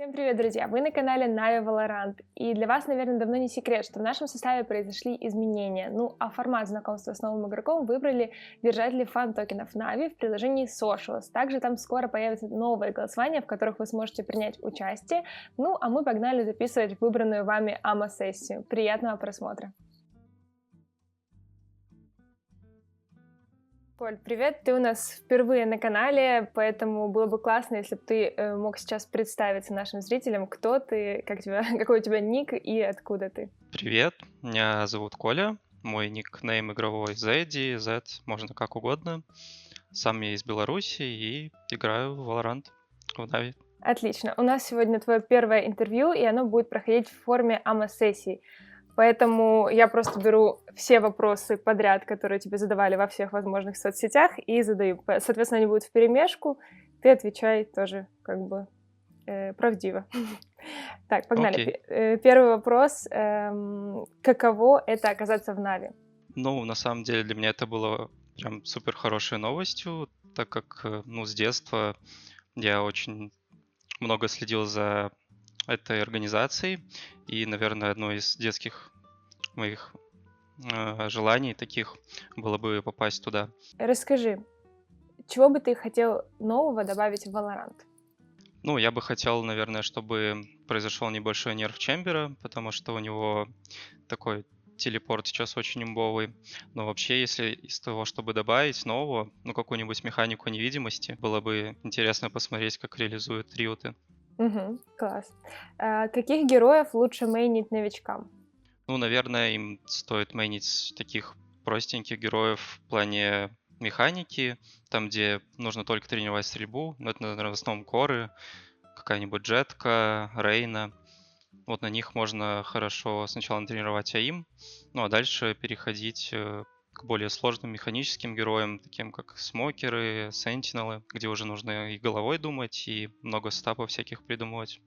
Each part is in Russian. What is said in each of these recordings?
Всем привет, друзья! Вы на канале Na'Vi Valorant. И для вас, наверное, давно не секрет, что в нашем составе произошли изменения. Ну, а формат знакомства с новым игроком выбрали держатели фан-токенов Na'Vi в приложении Socials. Также там скоро появятся новые голосования, в которых вы сможете принять участие. Ну, а мы погнали записывать выбранную вами АМА-сессию. Приятного просмотра! Коль, привет! Ты у нас впервые на канале, поэтому было бы классно, если бы ты мог сейчас представиться нашим зрителям, кто ты, какой у тебя ник и откуда ты. Привет, меня зовут Коля, мой никнейм игровой Zeddy, Z, можно как угодно. Сам я из Беларуси и играю в Valorant в Na'Vi. Отлично. У нас сегодня твое первое интервью, и оно будет проходить в форме АМА-сессий. Поэтому я просто беру все вопросы подряд, которые тебе задавали во всех возможных соцсетях, и задаю. Соответственно, они будут вперемешку. Ты отвечай тоже правдиво. Так, погнали. Окей. Первый вопрос. Каково это оказаться в Na'Vi? Ну, на самом деле для меня это было прям супер хорошей новостью, так как, с детства я очень много следил за этой организацией, и, наверное, одно из детских моих желаний таких было бы попасть туда. Расскажи, чего бы ты хотел нового добавить в Valorant? Ну, я бы хотел, наверное, чтобы произошел небольшой нерв Чембера, потому что у него такой телепорт сейчас очень имбовый. Но вообще, если из того, чтобы добавить нового, какую-нибудь механику невидимости, было бы интересно посмотреть, как реализуют риоты. Угу, класс. Каких героев лучше мейнить новичкам? Ну, наверное, им стоит мейнить таких простеньких героев в плане механики, там, где нужно только тренировать стрельбу. Ну, это, наверное, в основном коры, какая-нибудь Джетка, Рейна. Вот на них можно хорошо сначала натренировать АИМ, ну а дальше переходить к более сложным механическим героям, таким как смокеры, сентинелы, где уже нужно и головой думать, и много стапов всяких придумывать.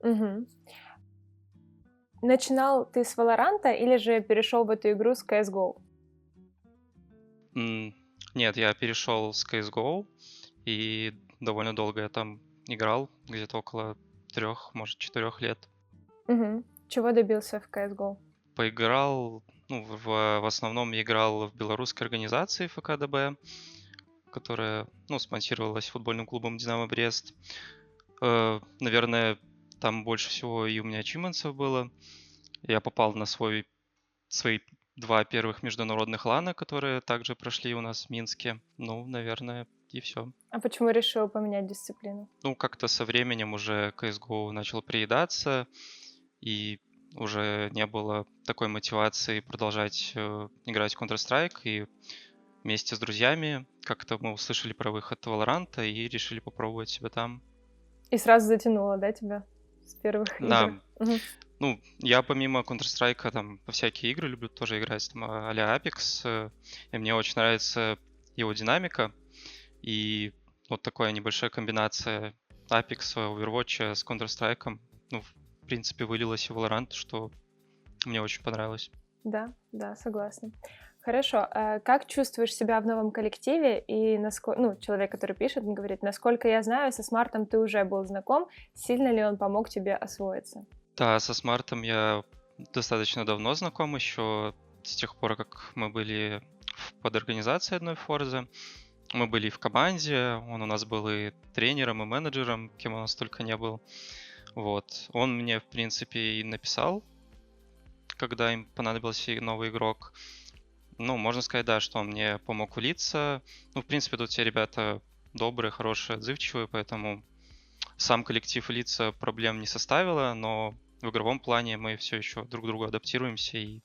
Угу. Начинал ты с Valorant или же перешел в эту игру с CSGO? М, Нет, я перешел с CSGO, и довольно долго я там играл, где-то около 3, может, 4 лет. Угу. Чего добился в CSGO? Поиграл, в основном я играл в белорусской организации ФКДБ, которая, спонсировалась футбольным клубом «Динамо Брест». Наверное, там больше всего и у меня ачивментсов было. Я попал на свои 2 первых международных лана, которые также прошли у нас в Минске. Ну, наверное, и все. А почему решил поменять дисциплину? Ну, как-то со временем уже CSGO начал приедаться, и уже не было такой мотивации продолжать играть в Counter-Strike, и вместе с друзьями как-то мы услышали про выход Valorant и решили попробовать себя там. И сразу затянуло, да, тебя с первых игр? Да, Угу. я помимо Counter-Strike там во всякие игры люблю тоже играть, там, а-ля Apex, и мне очень нравится его динамика, и вот такая небольшая комбинация Apex, Overwatch с Counter-Strike, в принципе, вылилась в Valorant, что мне очень понравилось. Да, да, согласна. Хорошо. Как чувствуешь себя в новом коллективе? И человек, который пишет, он говорит, насколько я знаю, со Смартом ты уже был знаком. Сильно ли он помог тебе освоиться? Да, со Смартом я достаточно давно знаком, еще с тех пор, как мы были под организацией одной Форзы. Мы были и в команде, он у нас был и тренером, и менеджером, кем у нас только не был. Вот. Он мне, в принципе, и написал, когда им понадобился новый игрок. Ну, можно сказать, да, что он мне помог влиться. Ну, в принципе, тут все ребята добрые, хорошие, отзывчивые, поэтому сам коллектив влиться проблем не составило, но в игровом плане мы все еще друг к другу адаптируемся и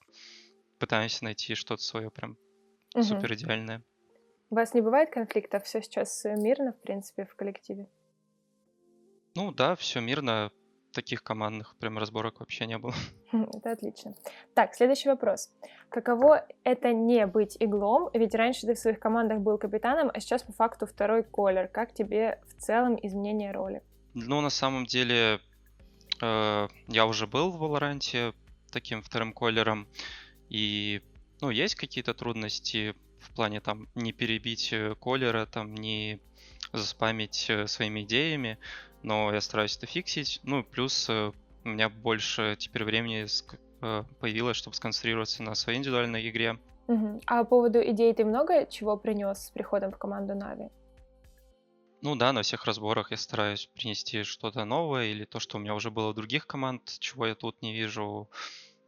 пытаемся найти что-то свое прям Мгм. супер идеальное. У вас не бывает конфликтов? Все сейчас мирно, в принципе, в коллективе? Ну да, все мирно, таких командных прям разборок вообще не было. Это отлично. Так, следующий вопрос. Каково это не быть иглом? Ведь раньше ты в своих командах был капитаном, а сейчас по факту второй колер. Как тебе в целом изменение роли? Ну, на самом деле, я уже был в Валоранте таким вторым колером, и, есть какие-то трудности в плане там не перебить колера, там не заспамить своими идеями, но я стараюсь это фиксить. Ну, и плюс у меня больше теперь времени появилось, чтобы сконцентрироваться на своей индивидуальной игре. А по поводу идей ты много чего принес с приходом в команду Нави? Ну да, на всех разборах я стараюсь принести что-то новое или то, что у меня уже было у других команд, чего я тут не вижу.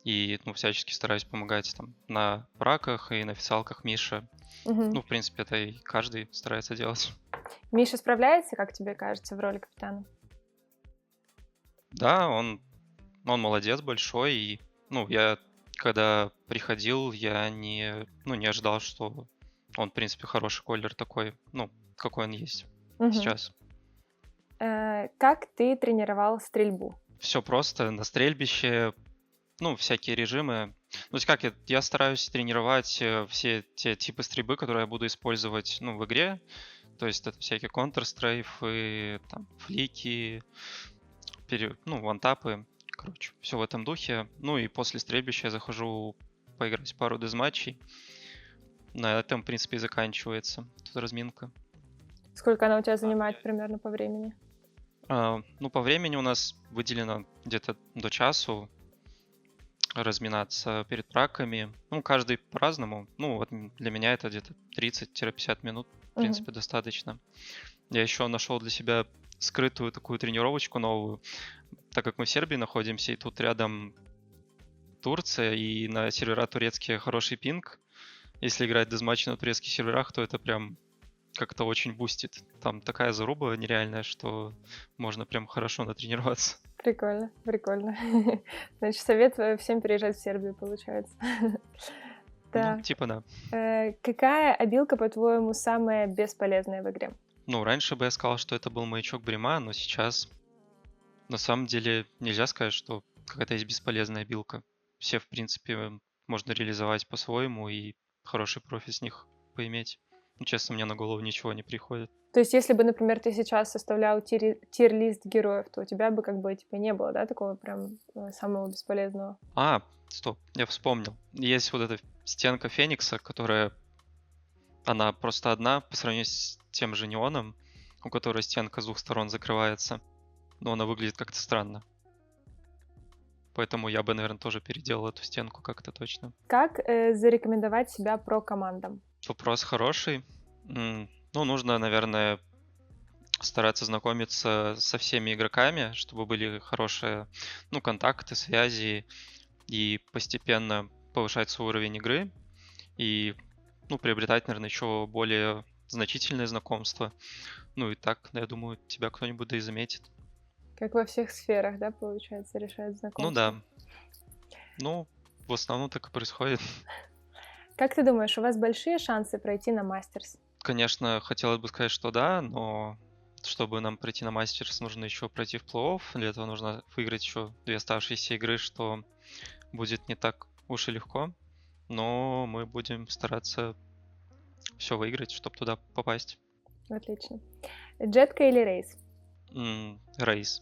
И, ну, всячески стараюсь помогать там на браках и на официалках Миши. Мгм. Ну, в принципе, это и каждый старается делать. Миша справляется, как тебе кажется, в роли капитана? Да, он молодец большой. И, ну, я когда приходил, я не ожидал, что он, в принципе, хороший коллер такой, ну, какой он есть Мгм. сейчас. Как ты тренировал стрельбу? Все просто на стрельбище, ну, всякие режимы. Ну, то есть как, я стараюсь тренировать все те типы стрельбы, которые я буду использовать, ну, в игре. То есть это всякие Counter-Strafe, там, флики, ну, вантапы. Короче, все в этом духе. Ну и после стрельбища я захожу поиграть пару дезматчей. На этом, в принципе, и заканчивается тут разминка. Сколько она у тебя занимает примерно по времени? Ну, по времени у нас выделено где-то до часу разминаться перед праками. Ну, каждый по-разному. Ну, вот для меня это где-то 30-50 минут, в Мгм. принципе, достаточно. Я еще нашел для себя скрытую такую тренировочку новую, так как мы в Сербии находимся, и тут рядом Турция, и на сервера турецкие хороший пинг. Если играть дезматчи на турецких серверах, то это прям как-то очень бустит. Там такая заруба нереальная, что можно прям хорошо натренироваться. Прикольно, прикольно. Значит, совет всем переезжать в Сербию, получается. Ну, Да. типа да. Какая обилка, по-твоему, самая бесполезная в игре? Ну, раньше бы я сказал, что это был маячок Брима, но сейчас на самом деле нельзя сказать, что какая-то есть бесполезная билка. Все, в принципе, можно реализовать по-своему и хороший профит с них поиметь. Ну, честно, мне на голову ничего не приходит. То есть, если бы, например, ты сейчас составлял тир-лист героев, то у тебя бы как бы типа не было, да, такого прям самого бесполезного? Стоп, я вспомнил. Есть вот эта стенка Феникса, которая, она просто одна по сравнению с тем же Неоном, у которой стенка с двух сторон закрывается. Но она выглядит как-то странно. Поэтому я бы, наверное, тоже переделал эту стенку как-то точно. Как зарекомендовать себя про командам? Вопрос хороший. Ну, нужно, наверное, стараться знакомиться со всеми игроками, чтобы были хорошие, ну, контакты, связи, и постепенно повышать свой уровень игры, и, ну, приобретать, наверное, еще более значительные знакомства. Ну и так, я думаю, тебя кто-нибудь да и заметит. Как во всех сферах, да, получается, решают Ну знакомства? да. Ну, в основном так и происходит. Как ты думаешь, у вас большие шансы пройти на мастерс? Конечно, хотелось бы сказать, что да, но чтобы нам пройти на мастерс, нужно еще пройти в плей-офф. Для этого нужно выиграть еще 2 оставшиеся игры, что будет не так уж и легко. Но мы будем стараться все выиграть, чтобы туда попасть. Отлично. Джетка или рейс? Рейс.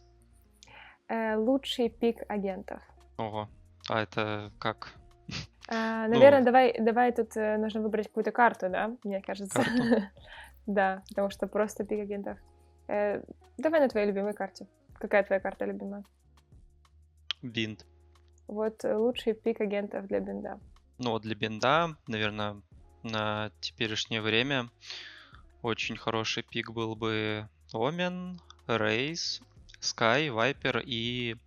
Лучший пик агентов? Ого. А это как? Наверное, Ну, давай тут нужно выбрать какую-то карту, да, мне кажется. карту. Да, потому что просто пик агентов. Давай на твоей любимой карте. Какая твоя карта любимая? Бинд. Вот лучший пик агентов для бинда. Ну, вот для бинда, наверное, на теперешнее время очень хороший пик был бы Омен, Рейс, Скай, Вайпер и,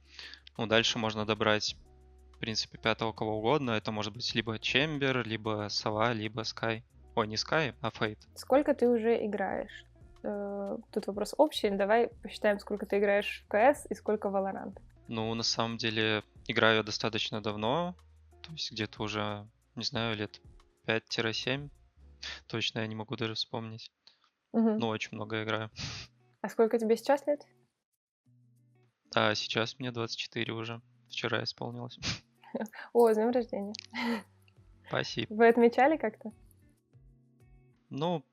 ну, дальше можно добрать, в принципе, пятого кого угодно. Это может быть либо Чембер, либо Сова, либо Скай. Ой, не Скай, а Фейт. Сколько ты уже играешь? Тут вопрос общий. Давай посчитаем, сколько ты играешь в КС и сколько в Valorant. Ну, на самом деле, играю я достаточно давно. То есть где-то уже, не знаю, лет 5-7. Точно я не могу даже вспомнить. Мгм. Но очень много играю. А сколько тебе сейчас лет? А сейчас мне 24 уже. Вчера исполнилось. О, с днем рождения. Спасибо. Вы отмечали как-то? Ну,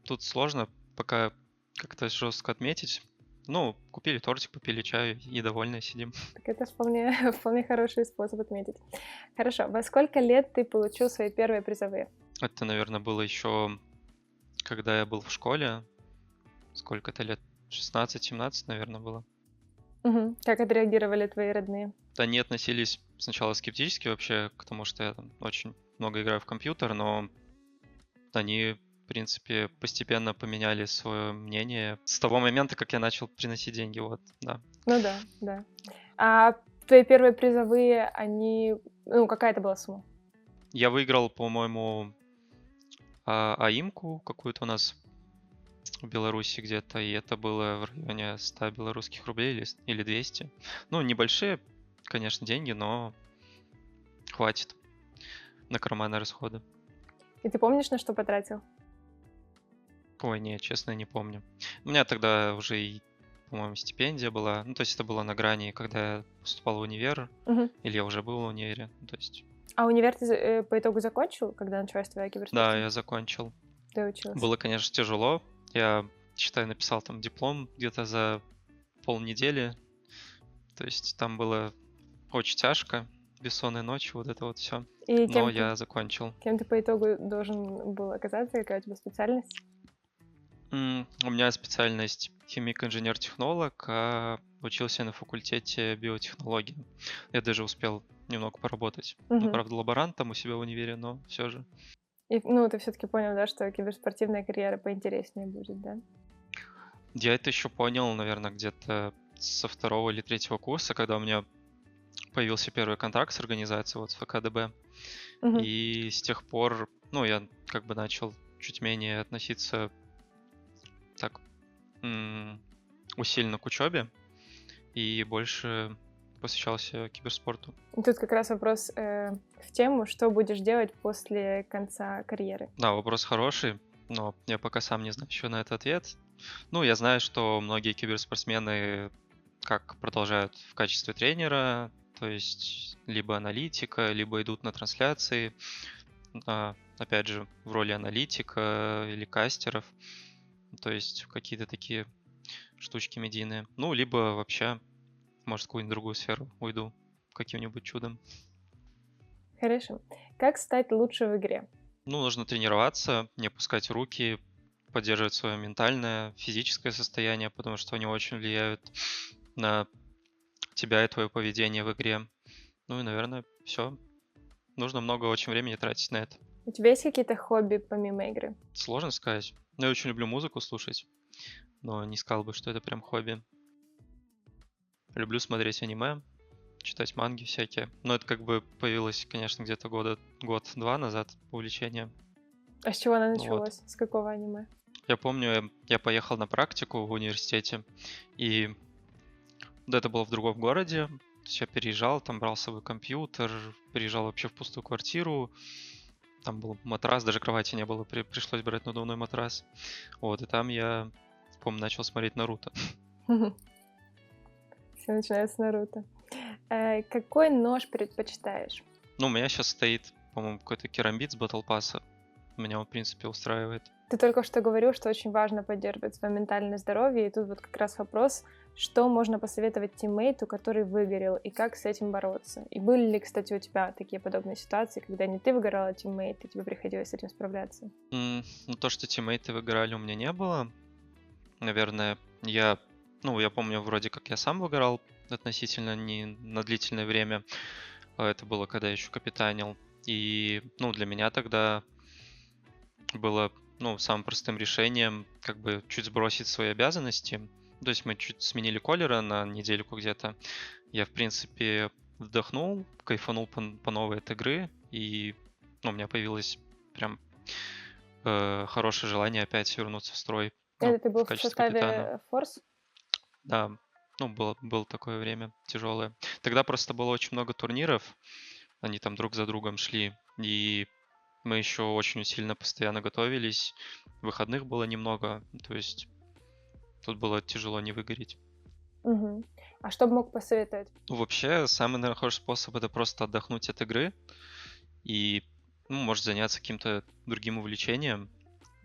тут сложно пока как-то жестко отметить. Ну, купили тортик, попили чаю и довольны сидим. Так это вполне, вполне хороший способ отметить. Хорошо. Во сколько лет ты получил свои первые призовые? Это, наверное, было еще, когда я был в школе. Сколько это лет? 16-17, наверное, было. Мгм. Как отреагировали твои родные? Они относились сначала скептически вообще к тому, что я там очень много играю в компьютер, но они, в принципе, постепенно поменяли свое мнение с того момента, как я начал приносить деньги, вот, да. Ну да, да. А твои первые призовые, они... Ну, какая это была сумма? Я выиграл, по-моему, АИМку какую-то у нас в Беларуси где-то, и это было в районе 100 белорусских рублей или 200. Ну, небольшие, конечно, деньги, но хватит на карманные расходы. И ты помнишь, на что потратил? Ой, не, честно, не помню. У меня тогда уже и, по-моему, стипендия была. Ну, то есть это было на грани, когда я поступал в универ, Мгм. или я уже был в универе. Ну, то есть, А универ ты по итогу закончил, когда началась твоя да, киберспортивная? я закончил. Ты учился? Было, конечно, тяжело. Я, считаю, написал там диплом где-то за полнедели. То есть там было очень тяжко, бессонные ночи, вот это вот все. И Но я закончил. кем ты по итогу должен был оказаться? Какая у тебя специальность? У меня специальность химик-инженер-технолог, а учился на факультете биотехнологии. Я даже успел немного поработать. Ну, Мгм. правда, лаборантом у себя в универе, но все же. И, ну, ты все-таки понял, да, что киберспортивная карьера поинтереснее будет, да? Я это еще понял, наверное, где-то со 2-го или 3-го курса, когда у меня появился первый контракт с организацией, вот с ФКДБ. Мгм. И с тех пор, ну, я как бы начал чуть менее относиться так усиленно к учебе и больше посвящался киберспорту. И тут как раз вопрос в тему, что будешь делать после конца карьеры. Да, вопрос хороший, но я пока сам не знаю еще на этот ответ. Ну, я знаю, что многие киберспортсмены как продолжают в качестве тренера, то есть либо аналитика, либо идут на трансляции, опять же, в роли аналитика или кастеров, то есть какие-то такие штучки медийные. Ну, либо вообще, может, в какую-нибудь другую сферу уйду каким-нибудь чудом. Хорошо. Как стать лучше в игре? Ну, нужно тренироваться, не опускать руки, поддерживать свое ментальное, физическое состояние, потому что они очень влияют на тебя и твое поведение в игре. Ну и, наверное, все. Нужно много очень времени тратить на это. У тебя есть какие-то хобби помимо игры? Сложно сказать. Но я очень люблю музыку слушать, но не сказал бы, что это прям хобби. Люблю смотреть аниме, читать манги всякие. Но это как бы появилось, конечно, где-то год-два назад увлечение. А с чего оно Ну вот. началось? С какого аниме? Я помню, я поехал на практику в университете, и да, это было в другом городе. То есть я переезжал, там брал с собой компьютер, переезжал вообще в пустую квартиру. Там был матрас, даже кровати не было, пришлось брать надувной матрас. Вот, и там я, помню, начал смотреть Наруто. Все начинается с Наруто. Какой нож предпочитаешь? Ну, у меня сейчас стоит, по-моему, какой-то керамбит с Battle Pass. Меня он, в принципе, устраивает. Ты только что говорил, что очень важно поддерживать свое ментальное здоровье, и тут вот как раз вопрос, что можно посоветовать тиммейту, который выгорел, и как с этим бороться? И были ли, кстати, у тебя такие подобные ситуации, когда не ты выгорал, а тиммейт, и тебе приходилось с этим справляться? Ну, то, что тиммейты выгорали, у меня не было. Наверное, я помню, вроде как я сам выгорал относительно не на длительное время. Это было, когда я еще капитанил. И, для меня тогда было, самым простым решением как бы чуть сбросить свои обязанности. То есть мы чуть сменили колера на недельку где-то. Я, в принципе, вдохнул, кайфанул по новой от игры, и у меня появилось прям хорошее желание опять вернуться в строй, Это ты в был в качестве капитана. составе Форс? Да, было такое время тяжелое. Тогда просто было очень много турниров, они там друг за другом шли, и мы еще очень усиленно постоянно готовились, выходных было немного, то есть тут было тяжело не выгореть. Мгм. А что бы мог посоветовать? Ну, вообще, самый, наверное, хороший способ — это просто отдохнуть от игры и, может заняться каким-то другим увлечением.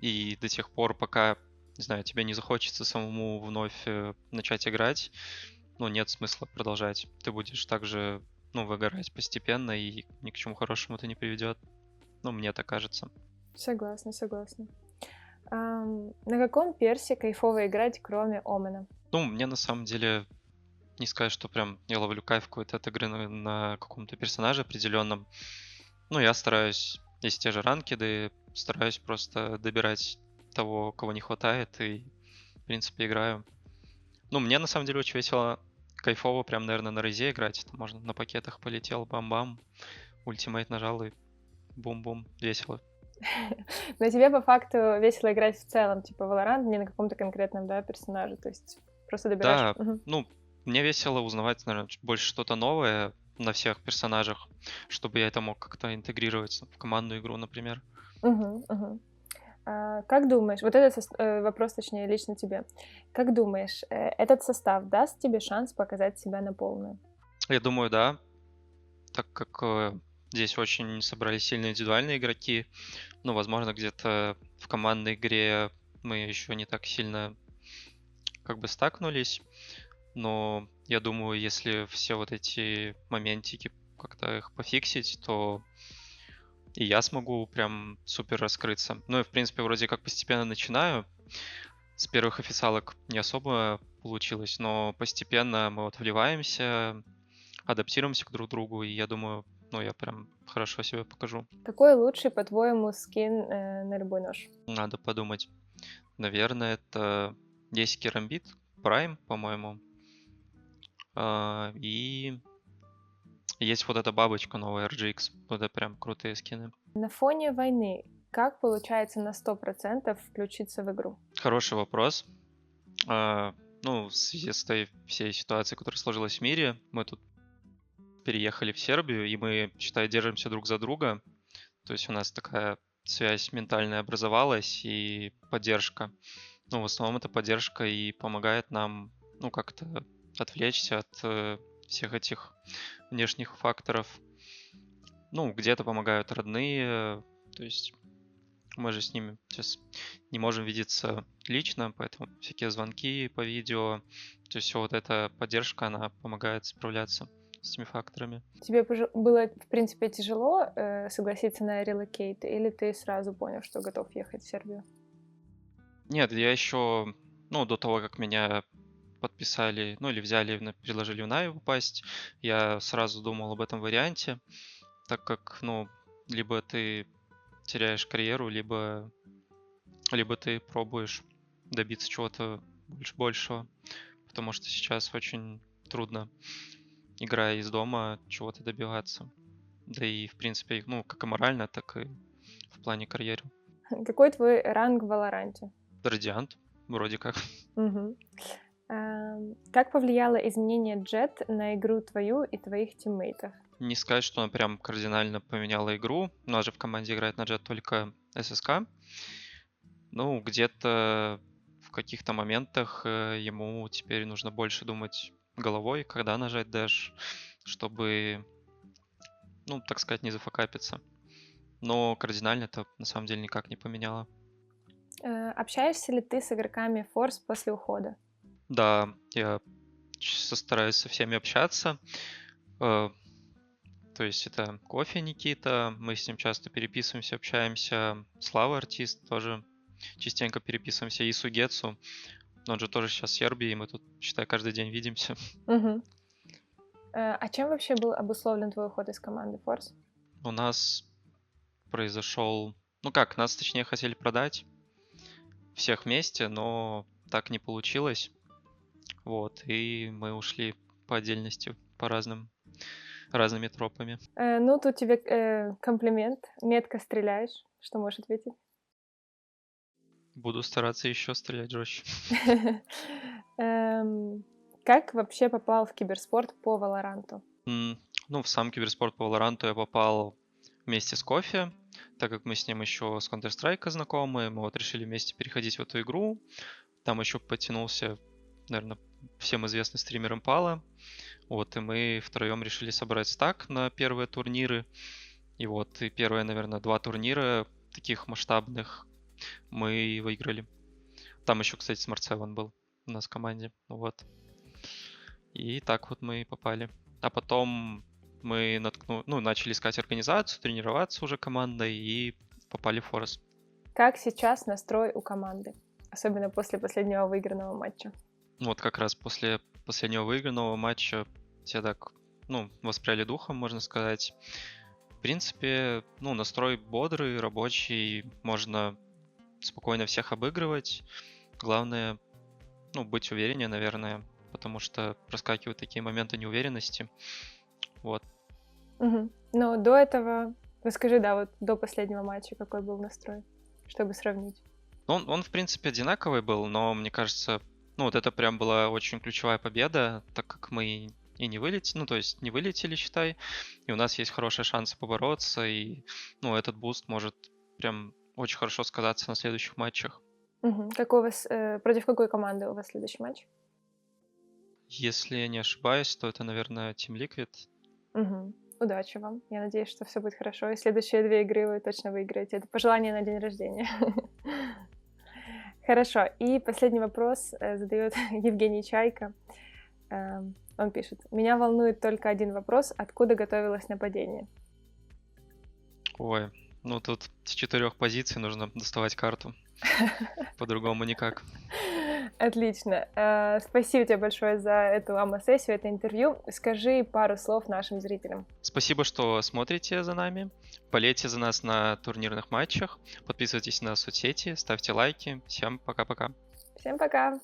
И до тех пор, пока, не знаю, тебе не захочется самому вновь начать играть, нет смысла продолжать. Ты будешь также, выгорать постепенно, и ни к чему хорошему это не приведет. Мне так кажется. Согласна, согласна. На каком персе кайфово играть, кроме Омена? Ну, мне на самом деле не сказать, что прям я ловлю кайф какой-то от игры на каком-то персонаже определенном. Ну, я стараюсь, есть те же ранкеды, стараюсь просто добирать того, кого не хватает, и, в принципе, играю. Ну, мне на самом деле очень весело, кайфово прям, наверное, на резе играть. Там можно на пакетах полетел, бам-бам, ультимейт нажал и бум-бум, весело. Но тебе по факту весело играть в целом, типа Valorant, не на каком-то конкретном, да, персонаже, то есть просто добираешь. Да, ну, мне весело узнавать, наверное, больше что-то новое на всех персонажах, чтобы я это мог как-то интегрировать в командную игру, например. Мгм, мгм. Как думаешь, вот этот вопрос, точнее, лично тебе. Как думаешь, этот состав даст тебе шанс показать себя на полную? Я думаю, да, так как здесь очень собрались сильные индивидуальные игроки, ну, возможно, где-то в командной игре мы еще не так сильно как бы стакнулись, но я думаю, если все вот эти моментики как-то их пофиксить, то и я смогу прям супер раскрыться. Ну и, в принципе, вроде как постепенно начинаю. С первых официалок не особо получилось, но постепенно мы вот вливаемся, адаптируемся к друг другу, и я думаю, ну, я прям хорошо себя покажу. Какой лучший, по-твоему, скин на любой нож? Надо подумать. Наверное, это есть керамбит, Prime, по-моему. И есть вот эта бабочка новая, RGX. Вот это прям крутые скины. На фоне войны как получается на 100% включиться в игру? Хороший вопрос. Ну, в связи с той всей ситуацией, которая сложилась в мире, мы тут переехали в Сербию, и мы, считай, держимся друг за друга. То есть у нас такая связь ментальная образовалась и поддержка. Ну, в основном это поддержка и помогает нам, ну, как-то отвлечься от всех этих внешних факторов. Ну, где-то помогают родные, то есть мы же с ними сейчас не можем видеться лично, поэтому всякие звонки по видео, то есть все вот эта поддержка, она помогает справляться с этими факторами. Тебе было, в принципе, тяжело согласиться на релокейт, или ты сразу понял, что готов ехать в Сербию? Нет, я еще, ну, до того, как меня подписали, ну, или взяли, предложили в Нави попасть, я сразу думал об этом варианте, так как, ну, либо ты теряешь карьеру, либо ты пробуешь добиться чего-то большего, потому что сейчас очень трудно, играя из дома, чего-то добиваться. Да и, в принципе, ну, как и морально, так и в плане карьеры. Какой твой ранг в Валоранте? Радиант, вроде как. Мгм. Как повлияло изменение Джет на игру твою и твоих тиммейтов? Не сказать, что она прям кардинально поменяла игру. У нас же в команде играет на Jet только ССК. Ну, где-то в каких-то моментах ему теперь нужно больше думать головой, когда нажать дэш, чтобы, ну, так сказать, не зафакапиться. Но кардинально это на самом деле никак не поменяло. Общаешься ли ты с игроками Форс после ухода? Да, я стараюсь со всеми общаться. Э, То есть это Кофе Никита, мы с ним часто переписываемся, общаемся. Слава артист тоже частенько переписываемся. И Сугецу, он же тоже сейчас в Сербии, и мы тут, считай, каждый день видимся. Мгм. А чем вообще был обусловлен твой уход из команды Форс? У нас произошел... Ну как, нас точнее хотели продать всех вместе, но так не получилось. Вот, и мы ушли по отдельности, по разными тропами. Ну, тут тебе комплимент. Метко стреляешь. Что можешь ответить? Буду стараться еще стрелять жестче. Как вообще попал в киберспорт по Валоранту? Ну, в сам киберспорт по Valorant я попал вместе с Кофе, так как мы с ним еще с Counter-Strike знакомы, мы вот решили вместе переходить в эту игру. Там еще подтянулся, наверное, всем известный стример Импала. Вот, и мы втроем решили собрать стак на первые турниры. И вот, и первые, наверное, 2 турнира таких масштабных мы выиграли. Там еще, кстати, Smart Seven был у нас в команде. Вот. И так вот мы и попали. А потом мы начали искать организацию, тренироваться уже командой и попали в Форес. Как сейчас настрой у команды? Особенно после последнего выигранного матча. Вот как раз после последнего выигранного матча все так, воспряли духом, можно сказать. В принципе, настрой бодрый, рабочий, можно спокойно всех обыгрывать. Главное, быть увереннее, наверное, потому что проскакивают такие моменты неуверенности. Вот. Мгм. Но до этого расскажи, да, вот до последнего матча какой был настрой, чтобы сравнить. Он, в принципе, одинаковый был, но мне кажется, вот это прям была очень ключевая победа, так как мы и не вылетели, то есть не вылетели, считай, и у нас есть хорошие шансы побороться, и, этот буст может прям очень хорошо сказаться на следующих матчах. Мгм. Какой у вас, против какой команды у вас следующий матч? Если я не ошибаюсь, то это, наверное, Team Liquid. Мгм. Удачи вам. Я надеюсь, что все будет хорошо, и следующие 2 игры вы точно выиграете. Это пожелание на день рождения. Хорошо. И последний вопрос задает Евгений Чайка. Он пишет: «Меня волнует только один вопрос. Откуда готовилось нападение?» Ой, тут с 4 позиций нужно доставать карту. По-другому никак. Отлично. Спасибо тебе большое за эту АМА-сессию, это интервью. Скажи пару слов нашим зрителям. Спасибо, что смотрите за нами. Болейте за нас на турнирных матчах. Подписывайтесь на соцсети, ставьте лайки. Всем пока-пока. Всем пока!